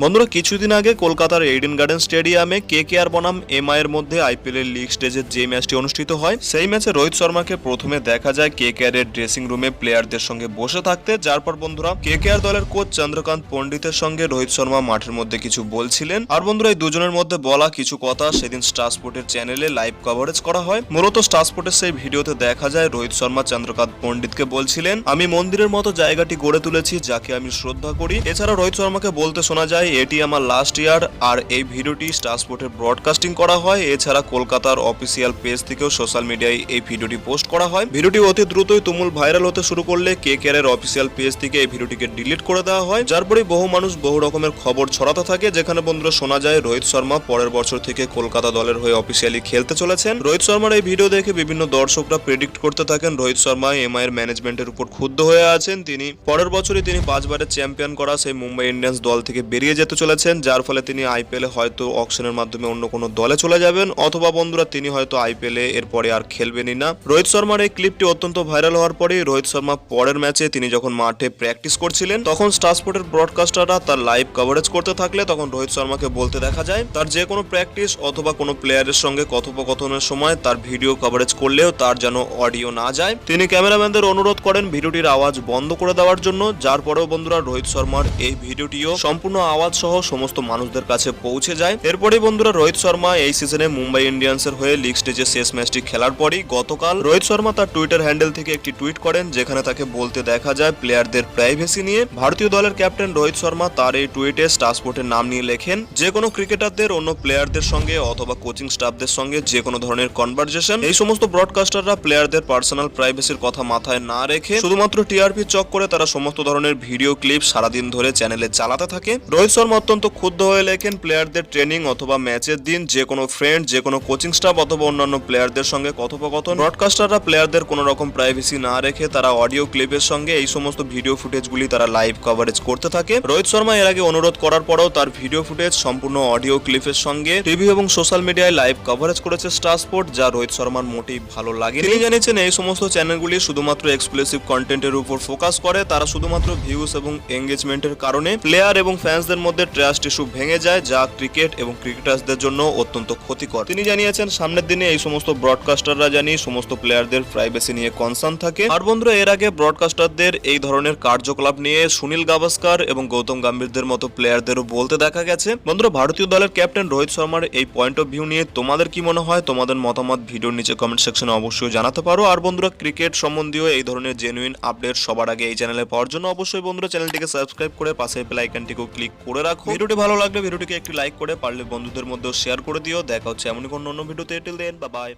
বন্ধুরা কিছুদিন আগে কলকাতার এইডেন গার্ডেন স্টেডিয়ামে কেকেআর বনাম এমআই এর মধ্যে আইপিএল এর লিগ স্টেজের যে ম্যাচটি অনুষ্ঠিত হয় সেই ম্যাচে রোহিত শর্মাকে প্রথমে দেখা যায় কেকেআর এর ড্রেসিং রুমে প্লেয়ারদের সঙ্গে বসে থাকতে, যার পর বন্ধুরা কেকেআর দলের কোচ চন্দ্রকান্ত পণ্ডিতের সঙ্গে রোহিত শর্মা মাঠের মধ্যে কিছু বলছিলেন। আর বন্ধুরা এই দুজনের মধ্যে বলা কিছু কথা সেদিন স্টার স্পোর্টের চ্যানেলে লাইভ কভারেজ করা হয়। মূলত স্টার স্পোর্টের সেই ভিডিওতে দেখা যায় রোহিত শর্মা চন্দ্রকান্ত পণ্ডিতকে বলছিলেন, আমি মন্দিরের মতো জায়গাটি গড়ে তুলেছি যাকে আমি শ্রদ্ধা করি। এছাড়া রোহিত শর্মাকে বলতে শোনা যায় এটি আমার লাস্ট ইয়ার। আর এই ভিডিওটি স্টার স্পোর্টের ব্রডকাস্টিং করা হয়। এছাড়া কলকাতার অফিসিয়াল পেজ থেকেও সোশ্যাল মিডিয়ায় এই ভিডিওটি পোস্ট করা হয়। ভিডিওটি অতি দ্রুতই তুমুল ভাইরাল হতে শুরু করলে কেকেআর এর অফিসিয়াল পেজ থেকে এই ভিডিওটিকে ডিলিট করে দেওয়া হয়, যার পরে বহু মানুষ বহু রকমের খবর ছড়াতে থাকে, যেখানে বন্ধুরা শোনা যায় রোহিত শর্মা পরের বছর থেকে কলকাতা দলের হয়ে অফিসিয়ালি খেলতে চলেছেন। রোহিত শর্মার এই ভিডিও দেখে বিভিন্ন দর্শকরা প্রেডিক্ট করতে থাকেন রোহিত শর্মা এমআই এর ম্যানেজমেন্টের উপর ক্ষুব্ধ হয়ে আছেন। তিনি পরের বছরই তিনি 5 বারের চ্যাম্পিয়ন করা সেই মুম্বাই ইন্ডিয়ান্স দল থেকে বেরিয়ে যেতে চলেছেন, যার ফলে তিনি আইপিএল এ হয়তো অকশনের মাধ্যমে অন্য কোনো দলে চলে যাবেন, অথবা বন্ধুরা তিনি হয়তো আইপিএল এ এরপরে আর খেলবেনই না। রোহিত শর্মার এই ক্লিপটি অত্যন্ত ভাইরাল হওয়ার পরে রোহিত শর্মা পরের ম্যাচে তিনি যখন মাঠে প্র্যাকটিস করছিলেন তখন স্টার স্পোর্টের ব্রডকাস্টাররা তার লাইভ কভারেজ করতে থাকলে তখন রোহিত শর্মাকে বলতে দেখা যায় তার যে কোনো প্র্যাকটিস অথবা কোনো প্লেয়ারের সঙ্গে কথোপকথনের সময় তার ভিডিও কভারেজ করলেও তার যেন অডিও না যায়। তিনি ক্যামেরাম্যানদের অনুরোধ করেন ভিডিওটির আওয়াজ বন্ধ করে দেওয়ার জন্য, যার পরেও বন্ধুরা রোহিত শর্মার এই ভিডিওটিও সম্পূর্ণ আওয়াজ সহ সমস্ত মানুষদের কাছে পৌঁছে যায়। এরপরেই বন্ধুরা রোহিত শর্মা এই সিজনে মুম্বাই ইন্ডিয়ান্সের হয়ে লিগ স্টেজে শেষ ম্যাচটি খেলার পরই গতকাল রোহিত শর্মা তার টুইটার হ্যান্ডেল থেকে একটি টুইট করেন, যেখানে তাকে বলতে দেখা যায় প্লেয়ারদের প্রাইভেসি নিয়ে। ভারতীয় দলের ক্যাপ্টেন রোহিত শর্মা তার এই টুইটে স্টার স্পোর্টের নাম নিয়ে লেখেন, যে কোনো ক্রিকেটারদের অন্য প্লেয়ারদের সঙ্গে অথবা কোচিং স্টাফদের সঙ্গে যে কোনো ধরনের কনভারসেশন, এই সমস্ত ব্রডকাস্টাররা প্লেয়ারদের পার্সোনাল প্রাইভেসির কথা মাথায় না রেখে শুধুমাত্র টিআরপি চক করে তারা সমস্ত ধরনের ভিডিও ক্লিপ সারাদিন ধরে চ্যানেলে চালাতে থাকে। রোহিত শর্মা অত্যন্ত ক্ষুব্ধ হয়ে লেখেন, প্লেয়ারদের ট্রেনিং অথবা ম্যাচের দিন যে কোনো ফ্রেন্ড, যে কোনো কোচিং স্টাফ অথবা অন্যান্য প্লেয়ারদের সঙ্গে কথোপকথন, ব্রডকাস্টাররা প্লেয়ারদের কোনো রকম প্রাইভেসি না রেখে তারা অডিও ক্লিপের সঙ্গে এই সমস্ত ভিডিও ফুটেজগুলি তারা লাইভ কভারেজ করতে থাকে। রোহিত শর্মা এর আগে অনুরোধ করার পরেও তার ভিডিও ফুটেজ সম্পূর্ণ অডিও ক্লিপের সঙ্গে টিভি এবং সোশ্যাল মিডিয়ায় লাইভ কভারেজ করেছে স্টার স্পোর্ট, যা রোহিত শর্মার মোটেই ভালো লাগে। তিনি জানিয়েছেন এই সমস্ত চ্যানেলগুলি শুধুমাত্র এক্সক্লুসিভ কন্টেন্টের উপর ফোকাস করে, তারা শুধুমাত্র ভিউজ এবং এঙ্গেজমেন্টের কারণে প্লেয়ার এবং ফ্যান্সদের মধ্যে ট্রাস্ট ইস্যু ভেঙে যায়, যা ক্রিকেট এবং ক্রিকেটার্সদের জন্য অত্যন্ত ক্ষতিকর। তিনি জানিয়েছেন সামনের দিনে এই সমস্ত ব্রডকাস্টাররা জানি সমস্ত প্লেয়ারদের প্রাইভেসি নিয়ে কনসার্ন থাকে। আর বন্ধুরা এর আগে ব্রডকাস্টারদের এই ধরনের কার্যকলাপ নিয়ে সুনীল গাভাস্কার এবং গৌতম গম্ভীরদের মতো প্লেয়ারদেরও বলতে দেখা গেছে। বন্ধুরা ভারতীয় দলের ক্যাপ্টেন রোহিত শর্মার এই পয়েন্ট অফ ভিউ নিয়ে তোমাদের কি মনে হয়? তোমাদের মতামত ভিডিওর নিচে কমেন্ট সেকশনে অবশ্যই জানাতে পারো। আর বন্ধুরা ক্রিকেট সম্বন্ধীয় এই ধরনের জেনুইন আপডেট সবার আগে এই চ্যানেলে পাওয়ার জন্য অবশ্যই বন্ধুরা চ্যানেলটিকে সাবস্ক্রাইব করে পাশে বেল আইকনটিকেও ক্লিক করে রাখো। ভিডিওটি ভালো লাগলে ভিডিওটিকে একটি লাইক করে পারলে বন্ধুদের মধ্যে শেয়ার করে দিও। দেখা হচ্ছে এমনই কোনো অন্য ভিডিওতে। Till then bye by.